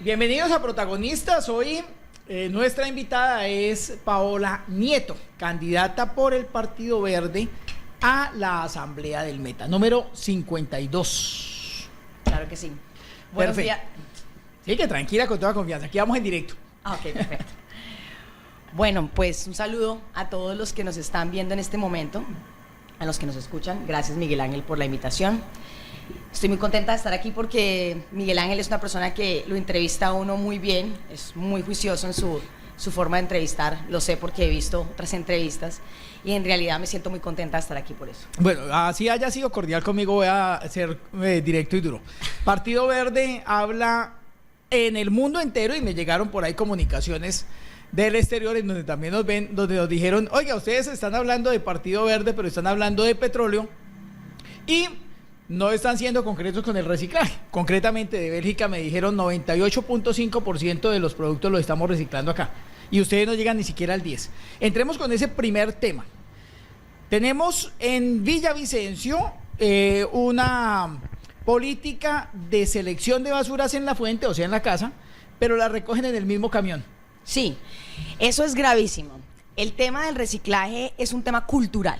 Bienvenidos a Protagonistas. Hoy nuestra invitada es Paola Nieto, candidata por el Partido Verde a la Asamblea del Meta, número 52. Claro que sí. Buenos días. Sí, que tranquila, con toda confianza. Aquí vamos en directo. Ok, perfecto. Bueno, pues un saludo a todos los que nos están viendo en este momento, a los que nos escuchan. Gracias, Miguel Ángel, por la invitación. Estoy muy contenta de estar aquí porque Miguel Ángel es una persona que lo entrevista a uno muy bien, es muy juicioso en su forma de entrevistar, lo sé porque he visto otras entrevistas y en realidad me siento muy contenta de estar aquí por eso. Bueno, así haya sido cordial conmigo, voy a ser directo y duro. Partido Verde habla en el mundo entero y me llegaron por ahí comunicaciones del exterior en donde también nos ven, donde nos dijeron, oiga, ustedes están hablando de Partido Verde, pero están hablando de petróleo y no están siendo concretos con el reciclaje. Concretamente de Bélgica me dijeron 98.5% de los productos los estamos reciclando acá. Y ustedes no llegan ni siquiera al 10%. Entremos con ese primer tema. Tenemos en Villavicencio una política de selección de basuras en la fuente, o sea, en la casa, pero la recogen en el mismo camión. Sí, eso es gravísimo. El tema del reciclaje es un tema cultural.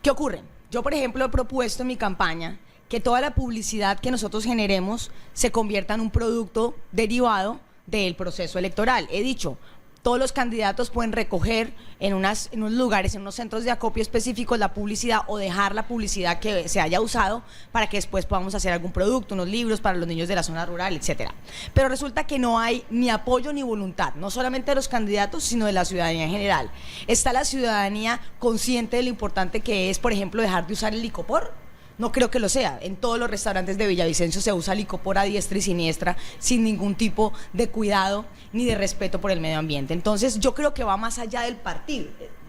¿Qué ocurre? Yo, por ejemplo, he propuesto en mi campaña que toda la publicidad que nosotros generemos se convierta en un producto derivado del proceso electoral. He dicho, todos los candidatos pueden recoger en unos lugares, en unos centros de acopio específicos la publicidad o dejar la publicidad que se haya usado para que después podamos hacer algún producto, unos libros para los niños de la zona rural, etcétera. Pero resulta que no hay ni apoyo ni voluntad, no solamente de los candidatos, sino de la ciudadanía en general. Está la ciudadanía consciente de lo importante que es, por ejemplo, dejar de usar el licopor. No creo que lo sea. En todos los restaurantes de Villavicencio se usa licopor a diestra y siniestra sin ningún tipo de cuidado ni de respeto por el medio ambiente. Entonces yo creo que va más allá del partido.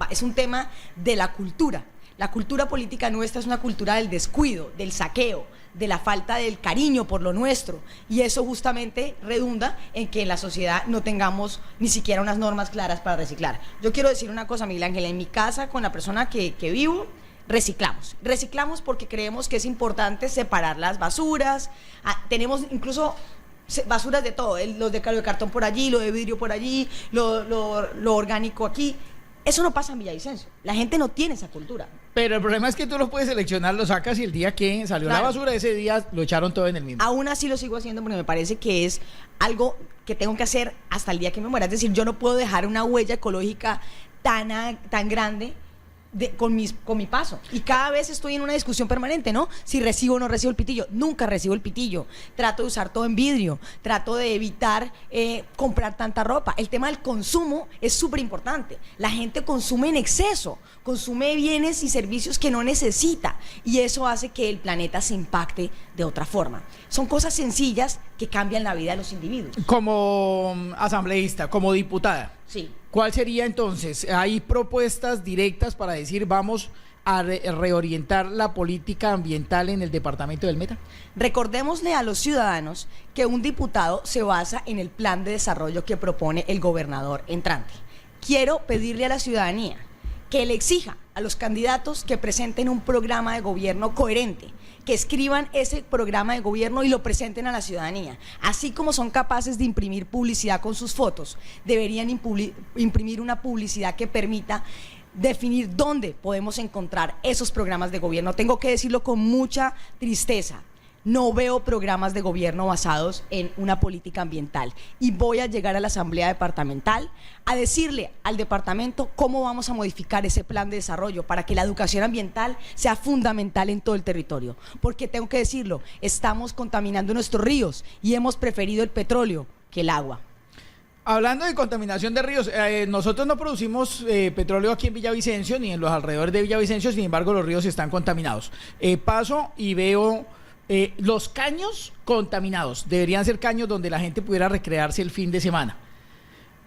Es un tema de la cultura. La cultura política nuestra es una cultura del descuido, del saqueo, de la falta del cariño por lo nuestro. Y eso justamente redunda en que en la sociedad no tengamos ni siquiera unas normas claras para reciclar. Yo quiero decir una cosa, Miguel Ángel. En mi casa, con la persona que vivo, reciclamos porque creemos que es importante separar las basuras. Tenemos incluso basuras de todo, los de cartón por allí, lo de vidrio por allí, lo orgánico aquí. Eso no pasa en Villavicencio, la gente no tiene esa cultura. Pero el problema es que tú lo puedes seleccionar, lo sacas y el día que salió la basura, ese día lo echaron todo en el mismo. Aún así lo sigo haciendo porque me parece que es algo que tengo que hacer hasta el día que me muera. Es decir, yo no puedo dejar una huella ecológica tan grande con mi paso, y cada vez estoy en una discusión permanente, ¿no? Si recibo o no recibo el pitillo. Nunca recibo el pitillo, trato de usar todo en vidrio, trato de evitar comprar tanta ropa. El tema del consumo es súper importante. La gente consume en exceso, consume bienes y servicios que no necesita, y eso hace que el planeta se impacte de otra forma. Son cosas sencillas que cambian la vida de los individuos. Como asambleísta, como diputada, sí. ¿Cuál sería entonces? ¿Hay propuestas directas para decir vamos a reorientar la política ambiental en el departamento del Meta? Recordémosle a los ciudadanos que un diputado se basa en el plan de desarrollo que propone el gobernador entrante. Quiero pedirle a la ciudadanía que le exija a los candidatos que presenten un programa de gobierno coherente, que escriban ese programa de gobierno y lo presenten a la ciudadanía. Así como son capaces de imprimir publicidad con sus fotos, deberían imprimir una publicidad que permita definir dónde podemos encontrar esos programas de gobierno. Tengo que decirlo con mucha tristeza. No veo programas de gobierno basados en una política ambiental, y voy a llegar a la asamblea departamental a decirle al departamento cómo vamos a modificar ese plan de desarrollo para que la educación ambiental sea fundamental en todo el territorio, porque tengo que decirlo, estamos contaminando nuestros ríos y hemos preferido el petróleo que el agua. Hablando de contaminación de ríos, nosotros no producimos petróleo aquí en Villavicencio ni en los alrededores de Villavicencio, sin embargo los ríos están contaminados. Paso y veo los caños contaminados. Deberían ser caños donde la gente pudiera recrearse el fin de semana.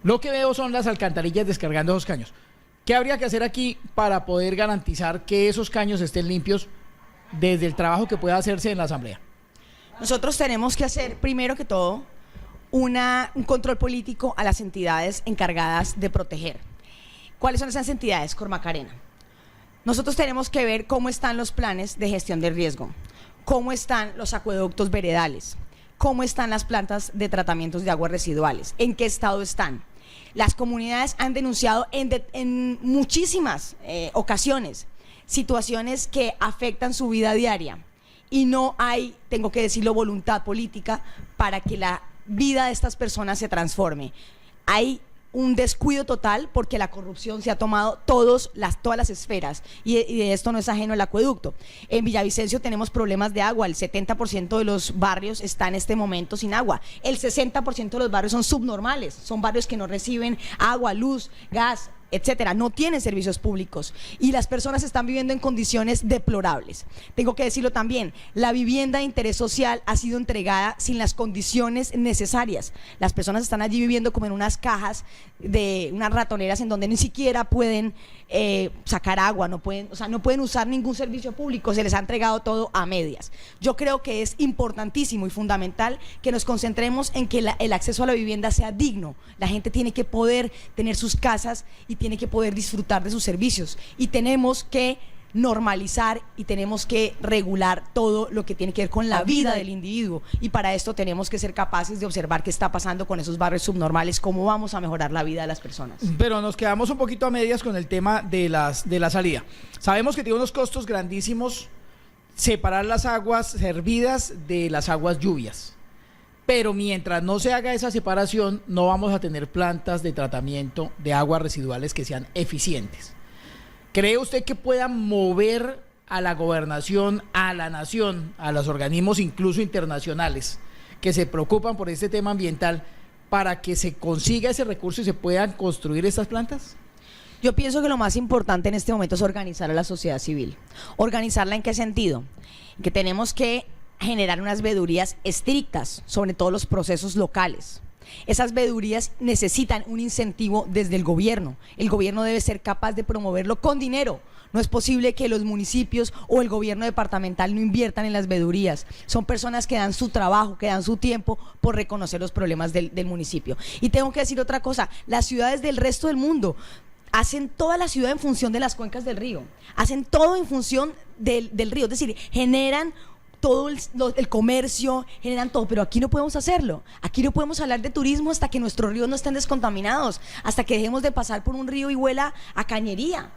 Lo que veo son las alcantarillas descargando esos caños. ¿Qué habría que hacer aquí para poder garantizar que esos caños estén limpios desde el trabajo que pueda hacerse en la asamblea? Nosotros tenemos que hacer, primero que todo, un control político a las entidades encargadas de proteger. ¿Cuáles son esas entidades? Cormacarena. Nosotros tenemos que ver cómo están los planes de gestión del riesgo, cómo están los acueductos veredales, cómo están las plantas de tratamientos de aguas residuales, en qué estado están. Las comunidades han denunciado en muchísimas ocasiones situaciones que afectan su vida diaria y no hay, tengo que decirlo, voluntad política para que la vida de estas personas se transforme. Hay un descuido total porque la corrupción se ha tomado todas las esferas y de esto no es ajeno el acueducto. En Villavicencio tenemos problemas de agua, el 70% de los barrios está en este momento sin agua, el 60% de los barrios son subnormales, son barrios que no reciben agua, luz, gas, etcétera, no tienen servicios públicos y las personas están viviendo en condiciones deplorables. Tengo que decirlo también, la vivienda de interés social ha sido entregada sin las condiciones necesarias. Las personas están allí viviendo como en unas cajas de unas ratoneras en donde ni siquiera pueden sacar agua, no pueden usar ningún servicio público, se les ha entregado todo a medias. Yo creo que es importantísimo y fundamental que nos concentremos en que el acceso a la vivienda sea digno. La gente tiene que poder tener sus casas y tiene que poder disfrutar de sus servicios y tenemos que normalizar y tenemos que regular todo lo que tiene que ver con la vida del individuo y para esto tenemos que ser capaces de observar qué está pasando con esos barrios subnormales, cómo vamos a mejorar la vida de las personas. Pero nos quedamos un poquito a medias con el tema de la salida. Sabemos que tiene unos costos grandísimos separar las aguas servidas de las aguas lluvias. Pero mientras no se haga esa separación, no vamos a tener plantas de tratamiento de aguas residuales que sean eficientes. ¿Cree usted que pueda mover a la gobernación, a la nación, a los organismos incluso internacionales que se preocupan por este tema ambiental para que se consiga ese recurso y se puedan construir estas plantas? Yo pienso que lo más importante en este momento es organizar a la sociedad civil. ¿Organizarla en qué sentido? Que tenemos que generar unas veedurías estrictas sobre todos los procesos locales. Esas veedurías necesitan un incentivo desde el gobierno. El gobierno debe ser capaz de promoverlo con dinero. No es posible que los municipios o el gobierno departamental no inviertan en las veedurías. Son personas que dan su trabajo, que dan su tiempo por reconocer los problemas del municipio. Y tengo que decir otra cosa, las ciudades del resto del mundo hacen toda la ciudad en función de las cuencas del río, hacen todo en función del río, es decir, generan todo el comercio, generan todo, pero aquí no podemos hacerlo. Aquí no podemos hablar de turismo hasta que nuestros ríos no estén descontaminados, hasta que dejemos de pasar por un río y huela a cañería.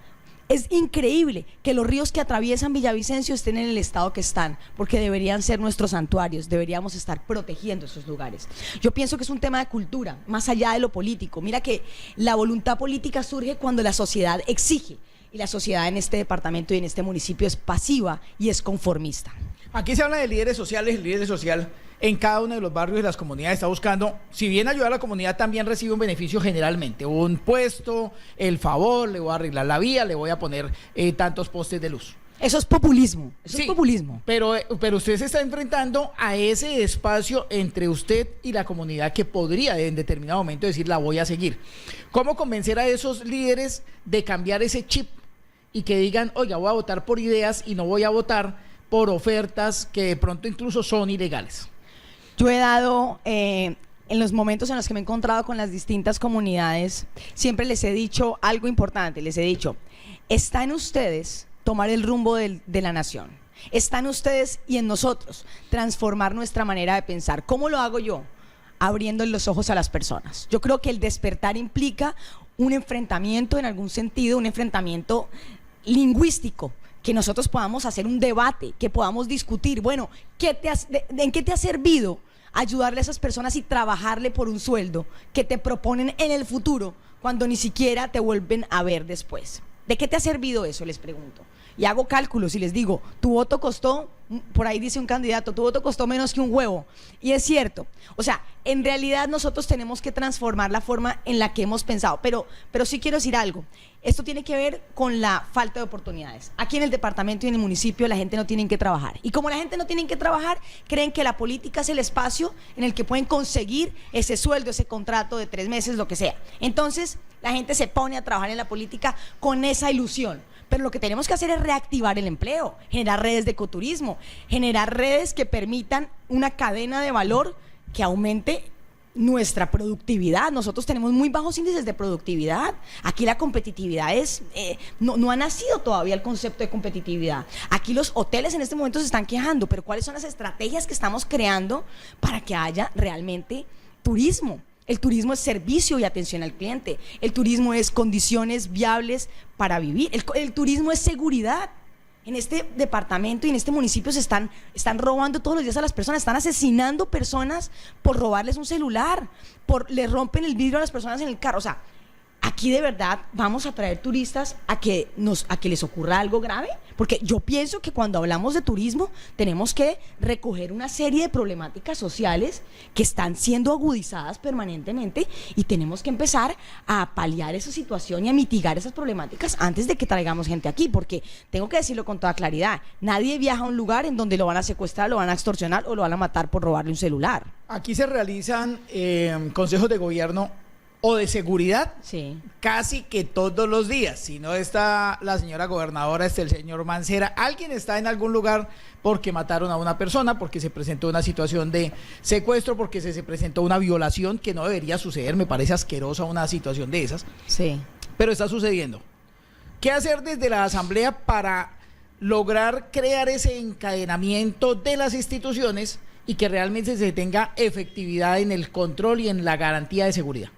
Es increíble que los ríos que atraviesan Villavicencio estén en el estado que están, porque deberían ser nuestros santuarios, deberíamos estar protegiendo esos lugares. Yo pienso que es un tema de cultura, más allá de lo político. Mira que la voluntad política surge cuando la sociedad exige, y la sociedad en este departamento y en este municipio es pasiva y es conformista. Aquí se habla de líderes sociales, el líder social en cada uno de los barrios de las comunidades está buscando, si bien ayudar a la comunidad, también recibe un beneficio generalmente, un puesto, el favor, le voy a arreglar la vía, le voy a poner tantos postes de luz. Eso es populismo, Sí, es populismo. Pero usted se está enfrentando a ese espacio entre usted y la comunidad que podría en determinado momento decir la voy a seguir. ¿Cómo convencer a esos líderes de cambiar ese chip y que digan, oiga, voy a votar por ideas y no voy a votar por ofertas que de pronto incluso son ilegales? Yo he dado, en los momentos en los que me he encontrado con las distintas comunidades, siempre les he dicho algo importante, les he dicho, está en ustedes tomar el rumbo de la nación, está en ustedes y en nosotros transformar nuestra manera de pensar. ¿Cómo lo hago yo? Abriendo los ojos a las personas. Yo creo que el despertar implica un enfrentamiento en algún sentido, un enfrentamiento lingüístico, que nosotros podamos hacer un debate, que podamos discutir, bueno, ¿en qué te ha servido ayudarle a esas personas y trabajarle por un sueldo que te proponen en el futuro cuando ni siquiera te vuelven a ver después? ¿De qué te ha servido eso? Les pregunto. Y hago cálculos y les digo, tu voto costó, por ahí dice un candidato, tu voto costó menos que un huevo. Y es cierto. O sea, en realidad nosotros tenemos que transformar la forma en la que hemos pensado. Pero sí quiero decir algo. Esto tiene que ver con la falta de oportunidades. Aquí en el departamento y en el municipio la gente no tiene que trabajar. Y como la gente no tiene que trabajar, creen que la política es el espacio en el que pueden conseguir ese sueldo, ese contrato de 3 meses, lo que sea. Entonces, la gente se pone a trabajar en la política con esa ilusión. Pero lo que tenemos que hacer es reactivar el empleo, generar redes de ecoturismo, generar redes que permitan una cadena de valor que aumente nuestra productividad. Nosotros tenemos muy bajos índices de productividad. Aquí la competitividad no ha nacido todavía el concepto de competitividad. Aquí los hoteles en este momento se están quejando, pero ¿cuáles son las estrategias que estamos creando para que haya realmente turismo? El turismo es servicio y atención al cliente. El turismo es condiciones viables para vivir. El turismo es seguridad. En este departamento y en este municipio están robando todos los días a las personas, están asesinando personas por robarles un celular, le rompen el vidrio a las personas en el carro. O sea, aquí de verdad vamos a traer turistas a que les ocurra algo grave, porque yo pienso que cuando hablamos de turismo tenemos que recoger una serie de problemáticas sociales que están siendo agudizadas permanentemente y tenemos que empezar a paliar esa situación y a mitigar esas problemáticas antes de que traigamos gente aquí, porque tengo que decirlo con toda claridad, nadie viaja a un lugar en donde lo van a secuestrar, lo van a extorsionar o lo van a matar por robarle un celular. Aquí se realizan consejos de gobierno o de seguridad, sí, casi que todos los días. Si no está la señora gobernadora, está el señor Mancera, alguien está en algún lugar porque mataron a una persona, porque se presentó una situación de secuestro, porque se presentó una violación que no debería suceder. Me parece asquerosa una situación de esas, sí, pero está sucediendo. ¿Qué hacer desde la asamblea para lograr crear ese encadenamiento de las instituciones y que realmente se tenga efectividad en el control y en la garantía de seguridad?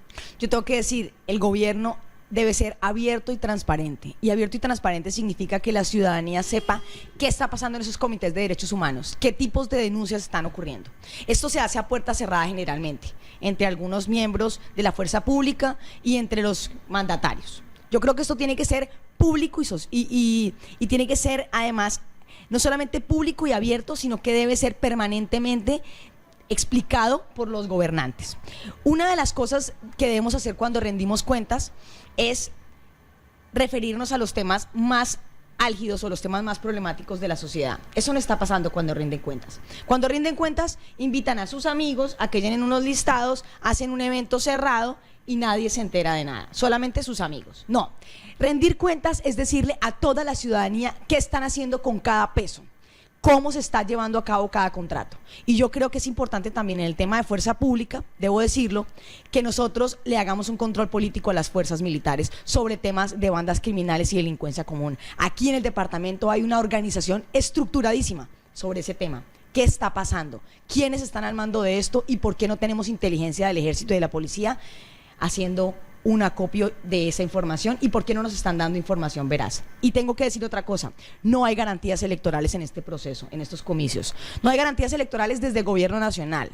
Yo tengo que decir, el gobierno debe ser abierto y transparente. Y abierto y transparente significa que la ciudadanía sepa qué está pasando en esos comités de derechos humanos, qué tipos de denuncias están ocurriendo. Esto se hace a puerta cerrada generalmente, entre algunos miembros de la fuerza pública y entre los mandatarios. Yo creo que esto tiene que ser público y tiene que ser además no solamente público y abierto, sino que debe ser permanentemente explicado por los gobernantes. Una de las cosas que debemos hacer cuando rendimos cuentas es referirnos a los temas más álgidos o los temas más problemáticos de la sociedad. Eso no está pasando cuando rinden cuentas. Cuando rinden cuentas, invitan a sus amigos a que llenen unos listados, hacen un evento cerrado y nadie se entera de nada, solamente sus amigos. No, rendir cuentas es decirle a toda la ciudadanía qué están haciendo con cada peso, cómo se está llevando a cabo cada contrato. Y yo creo que es importante también en el tema de fuerza pública, debo decirlo, que nosotros le hagamos un control político a las fuerzas militares sobre temas de bandas criminales y delincuencia común. Aquí en el departamento hay una organización estructuradísima sobre ese tema. ¿Qué está pasando? ¿Quiénes están al mando de esto? ¿Y por qué no tenemos inteligencia del ejército y de la policía haciendo un acopio de esa información y por qué no nos están dando información veraz? Y tengo que decir otra cosa, no hay garantías electorales en este proceso, en estos comicios, no hay garantías electorales desde el gobierno nacional.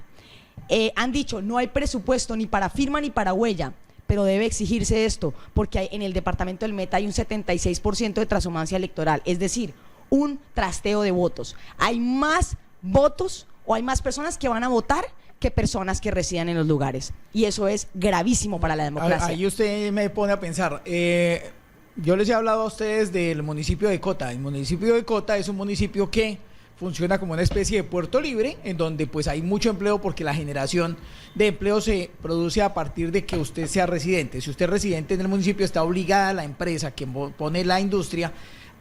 Han dicho, no hay presupuesto ni para firma ni para huella, pero debe exigirse esto, porque en el departamento del Meta hay un 76% de transhumancia electoral, es decir, un trasteo de votos. Hay más votos o hay más personas que van a votar que personas que residen en los lugares. Y eso es gravísimo para la democracia. Ahí usted me pone a pensar. Yo les he hablado a ustedes del municipio de Cota. El municipio de Cota es un municipio que funciona como una especie de puerto libre, en donde pues hay mucho empleo porque la generación de empleo se produce a partir de que usted sea residente. Si usted es residente en el municipio, está obligada la empresa que pone la industria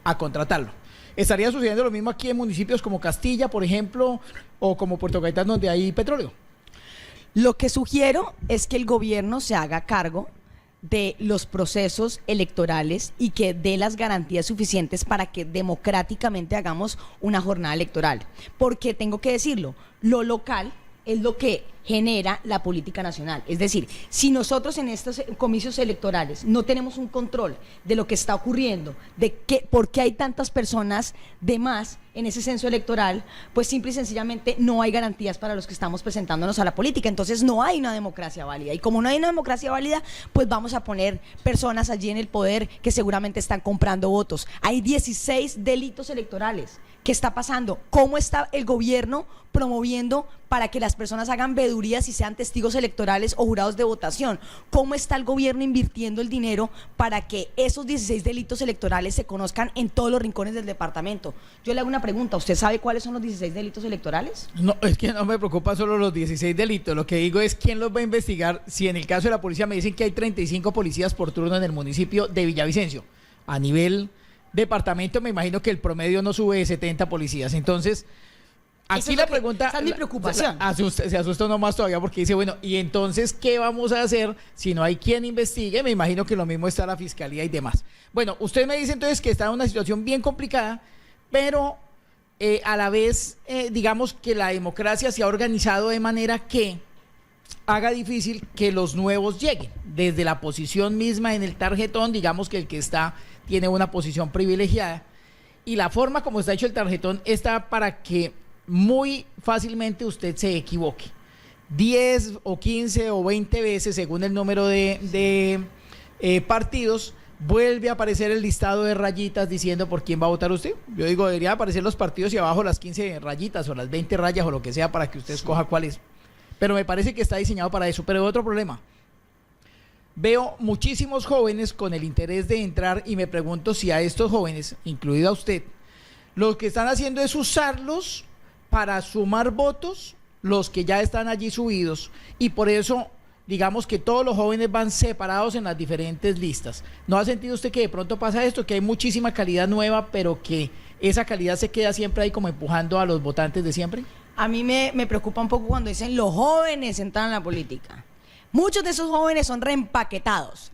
a contratarlo. ¿Estaría sucediendo lo mismo aquí en municipios como Castilla, por ejemplo, o como Puerto Gaitán, donde hay petróleo? Lo que sugiero es que el gobierno se haga cargo de los procesos electorales y que dé las garantías suficientes para que democráticamente hagamos una jornada electoral. Porque tengo que decirlo, lo local es lo que genera la política nacional. Es decir, si nosotros en estos comicios electorales no tenemos un control de lo que está ocurriendo, de por qué hay tantas personas de más en ese censo electoral, pues simple y sencillamente no hay garantías para los que estamos presentándonos a la política. Entonces no hay una democracia válida. Y como no hay una democracia válida, pues vamos a poner personas allí en el poder que seguramente están comprando votos. Hay 16 delitos electorales. ¿Qué está pasando? ¿Cómo está el gobierno promoviendo para que las personas hagan vedurías y sean testigos electorales o jurados de votación? ¿Cómo está el gobierno invirtiendo el dinero para que esos 16 delitos electorales se conozcan en todos los rincones del departamento? Yo le hago una pregunta, ¿usted sabe cuáles son los 16 delitos electorales? No, es que no me preocupa solo los 16 delitos, lo que digo es quién los va a investigar. Si en el caso de la policía me dicen que hay 35 policías por turno en el municipio de Villavicencio, a nivel departamento me imagino que el promedio no sube de 70 policías. Entonces, Aquí es la lo que- pregunta... esa es mi preocupación. Se asusta uno más todavía porque dice, bueno, ¿y entonces qué vamos a hacer si no hay quien investigue? Me imagino que lo mismo está la fiscalía y demás. Bueno, usted me dice entonces que está en una situación bien complicada, pero a la vez, digamos que la democracia se ha organizado de manera que haga difícil que los nuevos lleguen. Desde la posición misma en el tarjetón, digamos que el que está tiene una posición privilegiada. Y la forma como está hecho el tarjetón está para que muy fácilmente usted se equivoque. 10 o 15 o 20 veces, según el número de partidos, vuelve a aparecer el listado de rayitas diciendo por quién va a votar usted. Yo digo, debería aparecer los partidos y abajo las 15 rayitas o las 20 rayas o lo que sea para que usted escoja cuál es. Pero me parece que está diseñado para eso. Pero otro problema. Veo muchísimos jóvenes con el interés de entrar y me pregunto si a estos jóvenes, incluido a usted, lo que están haciendo es usarlos para sumar votos, los que ya están allí subidos, y por eso digamos que todos los jóvenes van separados en las diferentes listas. ¿No ha sentido usted que de pronto pasa esto, que hay muchísima calidad nueva, pero que esa calidad se queda siempre ahí como empujando a los votantes de siempre? A mí me preocupa un poco cuando dicen los jóvenes entran en la política. Muchos de esos jóvenes son reempaquetados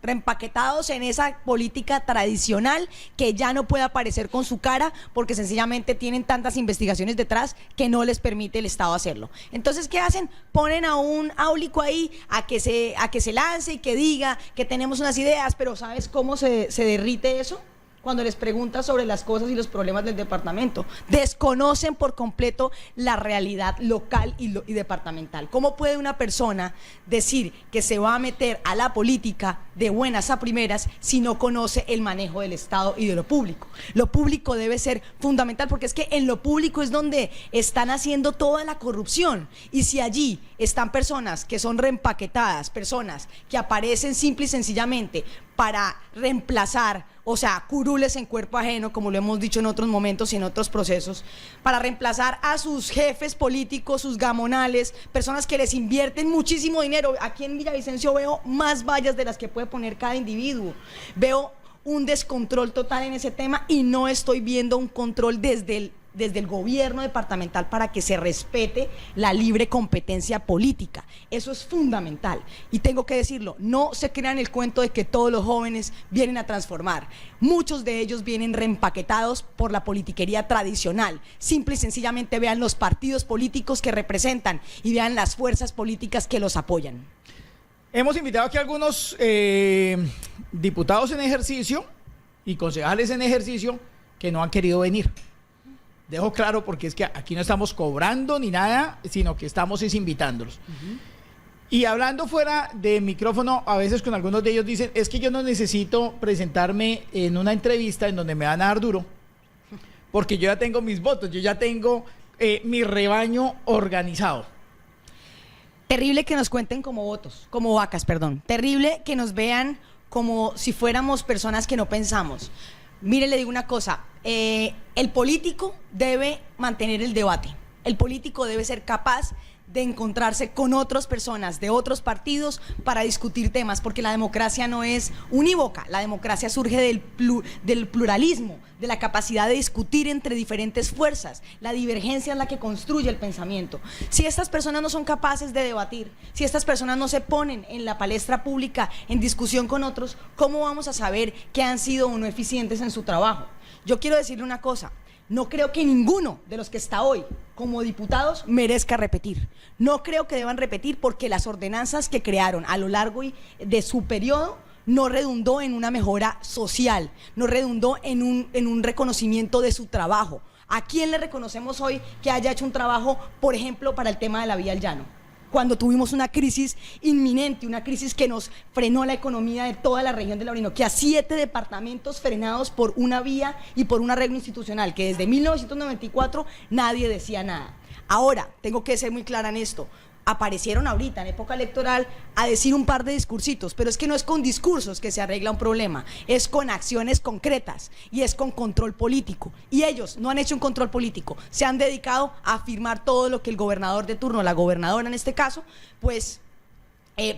en esa política tradicional que ya no puede aparecer con su cara porque sencillamente tienen tantas investigaciones detrás que no les permite el Estado hacerlo. Entonces, ¿qué hacen? Ponen a un áulico ahí a que se lance y que diga que tenemos unas ideas, pero ¿sabes cómo se derrite eso? Cuando les preguntas sobre las cosas y los problemas del departamento. Desconocen por completo la realidad local y departamental. ¿Cómo puede una persona decir que se va a meter a la política de buenas a primeras si no conoce el manejo del Estado y de lo público? Lo público debe ser fundamental porque es que en lo público es donde están haciendo toda la corrupción. Y si allí están personas que son reempaquetadas, personas que aparecen simple y sencillamente para reemplazar, o sea, curules en cuerpo ajeno, como lo hemos dicho en otros momentos y en otros procesos, para reemplazar a sus jefes políticos, sus gamonales, personas que les invierten muchísimo dinero. Aquí en Villavicencio veo más vallas de las que puede poner cada individuo. Veo un descontrol total en ese tema y no estoy viendo un control desde el gobierno departamental para que se respete la libre competencia política. Eso es fundamental. Y tengo que decirlo, no se crean el cuento de que todos los jóvenes vienen a transformar. Muchos de ellos vienen reempaquetados por la politiquería tradicional. Simple y sencillamente vean los partidos políticos que representan y vean las fuerzas políticas que los apoyan. Hemos invitado aquí a algunos diputados en ejercicio y concejales en ejercicio que no han querido venir. Dejo claro porque es que aquí no estamos cobrando ni nada, sino que estamos invitándolos. Y hablando fuera de micrófono, a veces con algunos de ellos dicen, es que yo no necesito presentarme en una entrevista en donde me van a dar duro, porque yo ya tengo mis votos, yo ya tengo mi rebaño organizado. Terrible que nos cuenten como votos, como vacas, perdón. Terrible que nos vean como si fuéramos personas que no pensamos. Mire, le digo una cosa, el político debe mantener el debate, el político debe ser capaz de encontrarse con otras personas de otros partidos para discutir temas, porque la democracia no es unívoca, la democracia surge del pluralismo, de la capacidad de discutir entre diferentes fuerzas, la divergencia es la que construye el pensamiento. Si estas personas no son capaces de debatir, si estas personas no se ponen en la palestra pública en discusión con otros, ¿cómo vamos a saber que han sido o no eficientes en su trabajo? Yo quiero decirle una cosa, no creo que ninguno de los que está hoy como diputados merezca repetir. No creo que deban repetir porque las ordenanzas que crearon a lo largo de su periodo no redundó en una mejora social, no redundó en un reconocimiento de su trabajo. ¿A quién le reconocemos hoy que haya hecho un trabajo, por ejemplo, para el tema de la vía al llano? Cuando tuvimos una crisis inminente, una crisis que nos frenó la economía de toda la región de la Orinoquia, 7 departamentos frenados por una vía y por un arreglo institucional, que desde 1994 nadie decía nada. Ahora, tengo que ser muy clara en esto, aparecieron ahorita en época electoral a decir un par de discursitos, pero es que no es con discursos que se arregla un problema, es con acciones concretas y es con control político. Y ellos no han hecho un control político, se han dedicado a afirmar todo lo que el gobernador de turno, la gobernadora en este caso, pues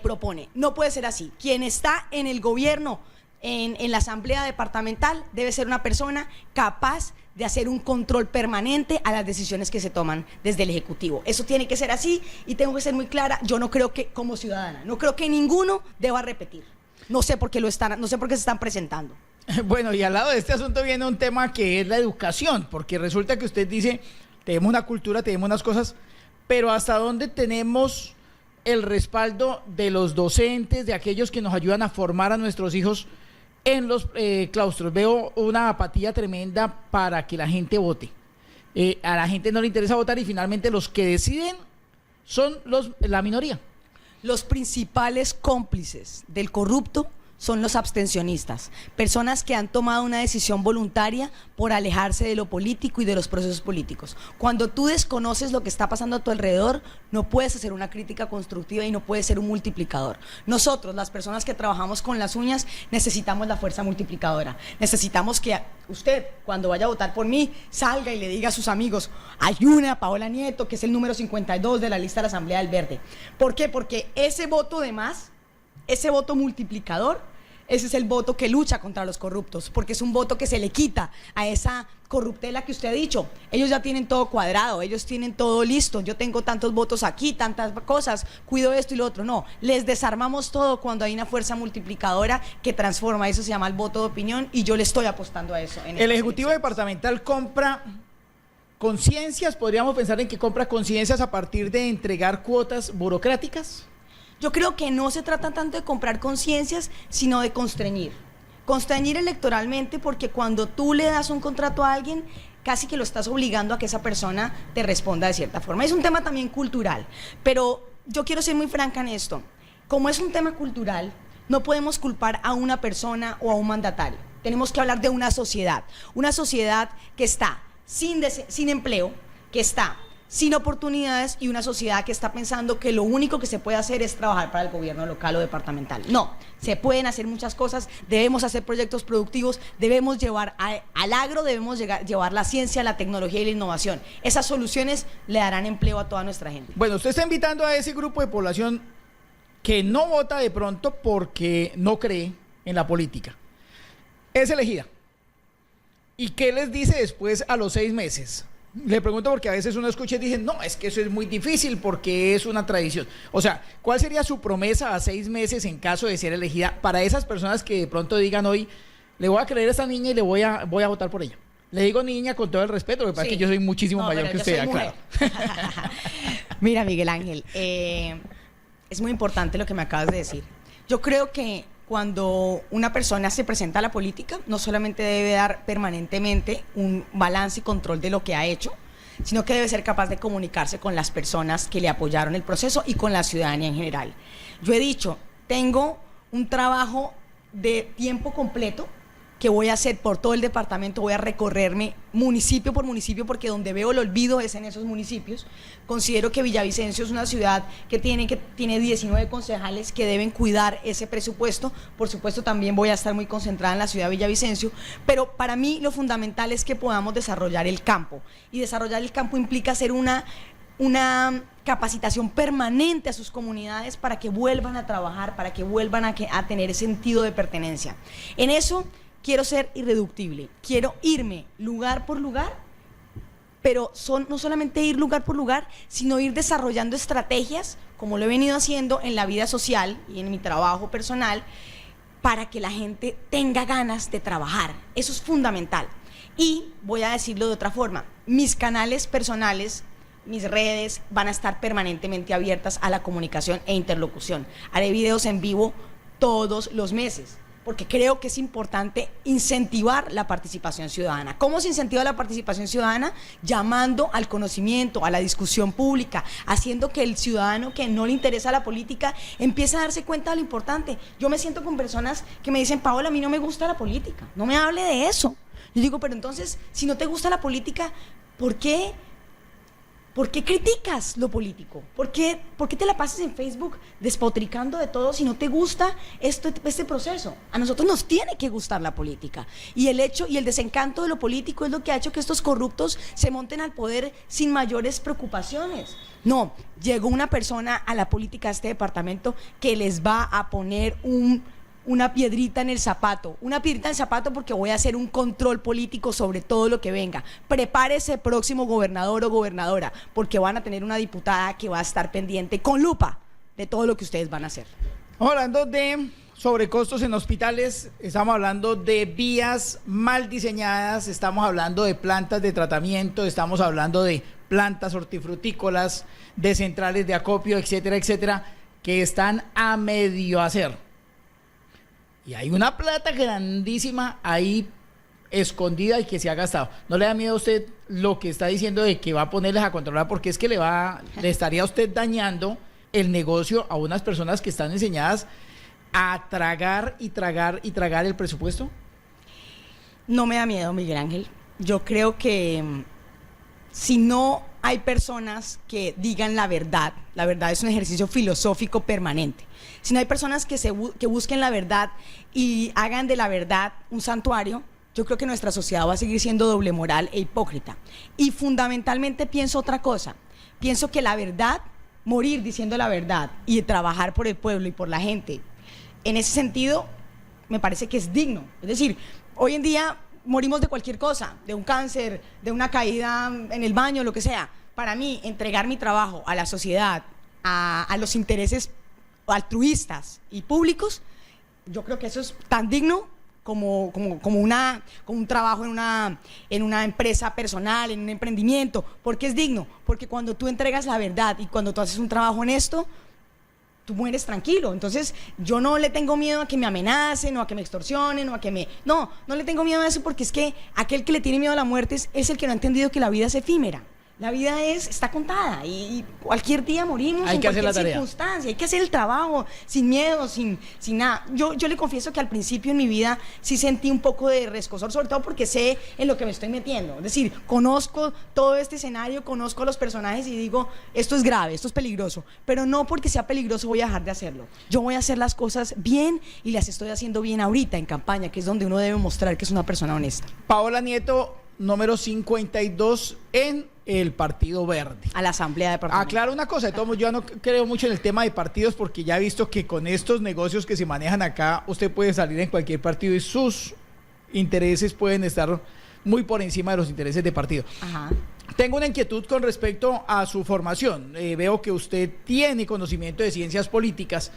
propone. No puede ser así. Quien está en el gobierno en la asamblea departamental debe ser una persona capaz de hacer un control permanente a las decisiones que se toman desde el Ejecutivo. Eso tiene que ser así y tengo que ser muy clara. Yo no creo que, como ciudadana, no creo que ninguno deba repetir. No sé por qué no sé por qué se están presentando. Bueno, y al lado de este asunto viene un tema que es la educación, porque resulta que usted dice, tenemos una cultura, tenemos unas cosas, pero ¿hasta dónde tenemos el respaldo de los docentes, de aquellos que nos ayudan a formar a nuestros hijos en los claustros? Veo una apatía tremenda para que la gente vote. A la gente no le interesa votar y finalmente los que deciden son la minoría. Los principales cómplices del corrupto son los abstencionistas, personas que han tomado una decisión voluntaria por alejarse de lo político y de los procesos políticos. Cuando tú desconoces lo que está pasando a tu alrededor, no puedes hacer una crítica constructiva y no puedes ser un multiplicador. Nosotros, las personas que trabajamos con las uñas, necesitamos la fuerza multiplicadora. Necesitamos que usted, cuando vaya a votar por mí, salga y le diga a sus amigos, ayune a Paola Nieto, que es el número 52 de la lista de la Asamblea del Verde. ¿Por qué? Porque ese voto de más, ese voto multiplicador, ese es el voto que lucha contra los corruptos, porque es un voto que se le quita a esa corruptela que usted ha dicho. Ellos ya tienen todo cuadrado, ellos tienen todo listo, yo tengo tantos votos aquí, tantas cosas, cuido esto y lo otro. No, les desarmamos todo cuando hay una fuerza multiplicadora que transforma. Eso se llama el voto de opinión y yo le estoy apostando a eso. El Ejecutivo Departamental compra conciencias, podríamos pensar en que compra conciencias a partir de entregar cuotas burocráticas. Yo creo que no se trata tanto de comprar conciencias, sino de constreñir. Constreñir electoralmente, porque cuando tú le das un contrato a alguien, casi que lo estás obligando a que esa persona te responda de cierta forma. Es un tema también cultural, pero yo quiero ser muy franca en esto. Como es un tema cultural, no podemos culpar a una persona o a un mandatario. Tenemos que hablar de una sociedad que está sin empleo, que está sin oportunidades y una sociedad que está pensando que lo único que se puede hacer es trabajar para el gobierno local o departamental. No, se pueden hacer muchas cosas, debemos hacer proyectos productivos, debemos llevar al agro, debemos llevar la ciencia, la tecnología y la innovación. Esas soluciones le darán empleo a toda nuestra gente. Bueno, usted está invitando a ese grupo de población que no vota de pronto porque no cree en la política. Es elegida. ¿Y qué les dice después a los 6 meses? Le pregunto porque a veces uno escucha y dice, no, es que eso es muy difícil porque es una tradición. O sea, ¿cuál sería su promesa a 6 meses en caso de ser elegida para esas personas que de pronto digan hoy, le voy a creer a esta niña y le voy a votar por ella? Le digo niña con todo el respeto, porque sí, que yo soy muchísimo mayor que usted, claro. Mira, Miguel Ángel, es muy importante lo que me acabas de decir. Yo creo que cuando una persona se presenta a la política, no solamente debe dar permanentemente un balance y control de lo que ha hecho, sino que debe ser capaz de comunicarse con las personas que le apoyaron el proceso y con la ciudadanía en general. Yo he dicho, tengo un trabajo de tiempo completo que voy a hacer por todo el departamento, voy a recorrerme municipio por municipio, porque donde veo el olvido es en esos municipios. Considero que Villavicencio es una ciudad que tiene 19 concejales que deben cuidar ese presupuesto. Por supuesto, también voy a estar muy concentrada en la ciudad de Villavicencio, pero para mí lo fundamental es que podamos desarrollar el campo, y desarrollar el campo implica hacer una capacitación permanente a sus comunidades para que vuelvan a trabajar, para que vuelvan a tener ese sentido de pertenencia. En eso quiero ser irreductible, quiero irme lugar por lugar, pero no solamente ir lugar por lugar, sino ir desarrollando estrategias, como lo he venido haciendo en la vida social y en mi trabajo personal, para que la gente tenga ganas de trabajar. Eso es fundamental. Y voy a decirlo de otra forma, mis canales personales, mis redes van a estar permanentemente abiertas a la comunicación e interlocución. Haré videos en vivo todos los meses, porque creo que es importante incentivar la participación ciudadana. ¿Cómo se incentiva la participación ciudadana? Llamando al conocimiento, a la discusión pública, haciendo que el ciudadano que no le interesa la política empiece a darse cuenta de lo importante. Yo me siento con personas que me dicen, Paola, a mí no me gusta la política, no me hable de eso. Yo digo, pero entonces, si no te gusta la política, ¿por qué criticas lo político? ¿Por qué te la pasas en Facebook despotricando de todo si no te gusta este proceso? A nosotros nos tiene que gustar la política. Y el hecho y el desencanto de lo político es lo que ha hecho que estos corruptos se monten al poder sin mayores preocupaciones. No, llegó una persona a la política de este departamento que les va a poner una piedrita en el zapato. Una piedrita en el zapato porque voy a hacer un control político sobre todo lo que venga. Prepárese, próximo gobernador o gobernadora, porque van a tener una diputada que va a estar pendiente con lupa de todo lo que ustedes van a hacer. Hablando de sobrecostos en hospitales, estamos hablando de vías mal diseñadas, estamos hablando de plantas de tratamiento, estamos hablando de plantas hortifrutícolas, de centrales de acopio, etcétera, etcétera, que están a medio hacer. Y hay una plata grandísima ahí escondida y que se ha gastado. ¿No le da miedo a usted lo que está diciendo de que va a ponerles a controlar? Porque es que le estaría a usted dañando el negocio a unas personas que están enseñadas a tragar y tragar y tragar el presupuesto. No me da miedo, Miguel Ángel. Yo creo que si no hay personas que digan la verdad es un ejercicio filosófico permanente. Si no hay personas que busquen la verdad y hagan de la verdad un santuario, yo creo que nuestra sociedad va a seguir siendo doble moral e hipócrita. Y fundamentalmente pienso otra cosa. Pienso que la verdad, morir diciendo la verdad y trabajar por el pueblo y por la gente, en ese sentido, me parece que es digno. Es decir, hoy en día morimos de cualquier cosa, de un cáncer, de una caída en el baño, lo que sea. Para mí, entregar mi trabajo a la sociedad, a los intereses altruistas y públicos, yo creo que eso es tan digno como un trabajo en una empresa personal, en un emprendimiento. ¿Por qué es digno? Porque cuando tú entregas la verdad y cuando tú haces un trabajo honesto, tú mueres tranquilo. Entonces, yo no le tengo miedo a que me amenacen o a que me extorsionen o a que me... No le tengo miedo a eso, porque es que aquel que le tiene miedo a la muerte es el que no ha entendido que la vida es efímera. La vida está contada y cualquier día morimos en cualquier circunstancia. Hay que hacer el trabajo sin miedo, sin nada. Yo le confieso que al principio en mi vida sí sentí un poco de rescosor, sobre todo porque sé en lo que me estoy metiendo. Es decir, conozco todo este escenario, conozco a los personajes y digo, esto es grave, esto es peligroso. Pero no porque sea peligroso voy a dejar de hacerlo. Yo voy a hacer las cosas bien y las estoy haciendo bien ahorita en campaña, que es donde uno debe mostrar que es una persona honesta. Paola Nieto, número 52 en el Partido Verde. A la Asamblea Departamental. Aclaro una cosa, de todos modos, yo no creo mucho en el tema de partidos, porque ya he visto que con estos negocios que se manejan acá, usted puede salir en cualquier partido y sus intereses pueden estar muy por encima de los intereses de partido. Ajá. Tengo una inquietud con respecto a su formación. Veo que usted tiene conocimiento de ciencias políticas.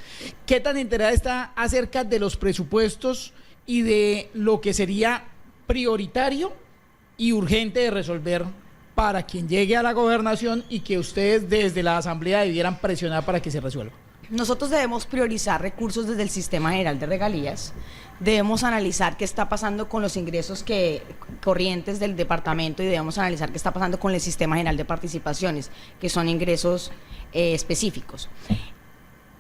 ¿Qué tan enterada está acerca de los presupuestos y de lo que sería prioritario y urgente de resolver para quien llegue a la gobernación y que ustedes desde la Asamblea debieran presionar para que se resuelva? Nosotros debemos priorizar recursos desde el Sistema General de Regalías, debemos analizar qué está pasando con los ingresos corrientes del departamento y debemos analizar qué está pasando con el Sistema General de Participaciones, que son ingresos específicos.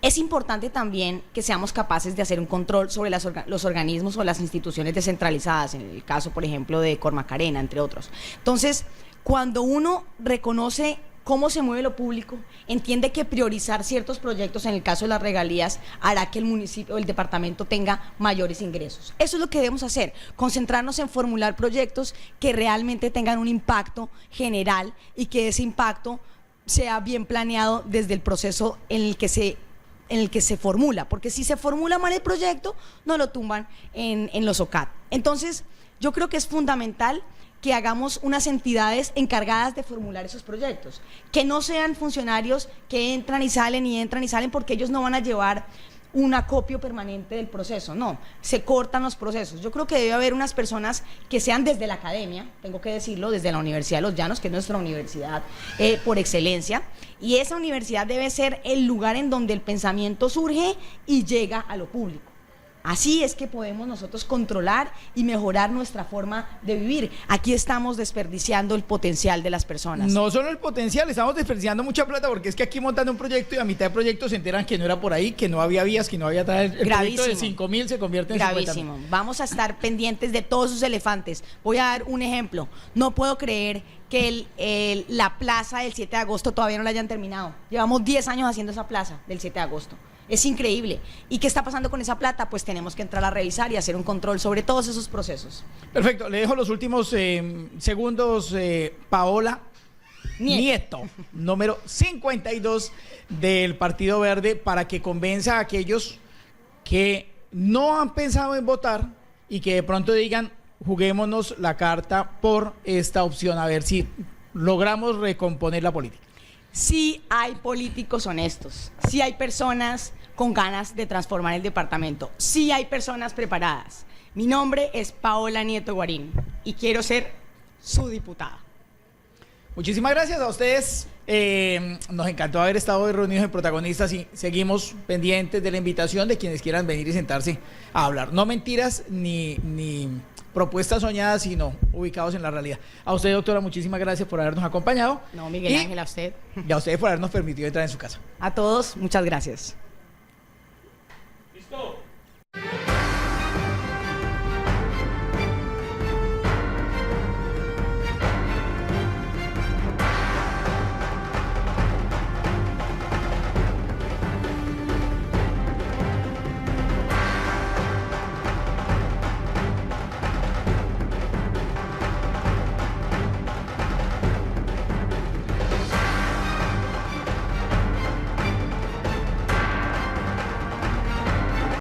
Es importante también que seamos capaces de hacer un control sobre los organismos o las instituciones descentralizadas, en el caso, por ejemplo, de Cormacarena, entre otros. Entonces, cuando uno reconoce cómo se mueve lo público, entiende que priorizar ciertos proyectos, en el caso de las regalías, hará que el municipio o el departamento tenga mayores ingresos. Eso es lo que debemos hacer, concentrarnos en formular proyectos que realmente tengan un impacto general y que ese impacto sea bien planeado desde el proceso en el que se formula, porque si se formula mal el proyecto, no lo tumban en los OCAT. Entonces, yo creo que es fundamental que hagamos unas entidades encargadas de formular esos proyectos, que no sean funcionarios que entran y salen, porque ellos no van a llevar un acopio permanente del proceso, no, se cortan los procesos. Yo creo que debe haber unas personas que sean desde la academia, tengo que decirlo, desde la Universidad de Los Llanos, que es nuestra universidad por excelencia, y esa universidad debe ser el lugar en donde el pensamiento surge y llega a lo público. Así es que podemos nosotros controlar y mejorar nuestra forma de vivir. Aquí estamos desperdiciando el potencial de las personas. No solo el potencial, estamos desperdiciando mucha plata, porque es que aquí montan un proyecto y a mitad de proyecto se enteran que no era por ahí, que no había vías, que no había tal. El proyecto de 5.000 se convierte en 50.000. Gravísimo. Vamos a estar pendientes de todos sus elefantes. Voy a dar un ejemplo. No puedo creer que la plaza del 7 de agosto todavía no la hayan terminado. Llevamos 10 años haciendo esa plaza del 7 de agosto. Es increíble. ¿Y qué está pasando con esa plata? Pues tenemos que entrar a revisar y hacer un control sobre todos esos procesos. Perfecto. Le dejo los últimos segundos, Paola Nieto, número 52 del Partido Verde, para que convenza a aquellos que no han pensado en votar y que de pronto digan, juguémonos la carta por esta opción, a ver si logramos recomponer la política. Sí hay políticos honestos, sí hay personas con ganas de transformar el departamento, sí hay personas preparadas. Mi nombre es Paola Nieto Guarín y quiero ser su diputada. Muchísimas gracias a ustedes. Nos encantó haber estado hoy reunidos en Protagonistas y seguimos pendientes de la invitación de quienes quieran venir y sentarse a hablar. No mentiras ni propuestas soñadas, sino ubicados en la realidad. A usted, doctora, muchísimas gracias por habernos acompañado. No, Miguel Ángel, a usted. Y a ustedes por habernos permitido entrar en su casa. A todos, muchas gracias.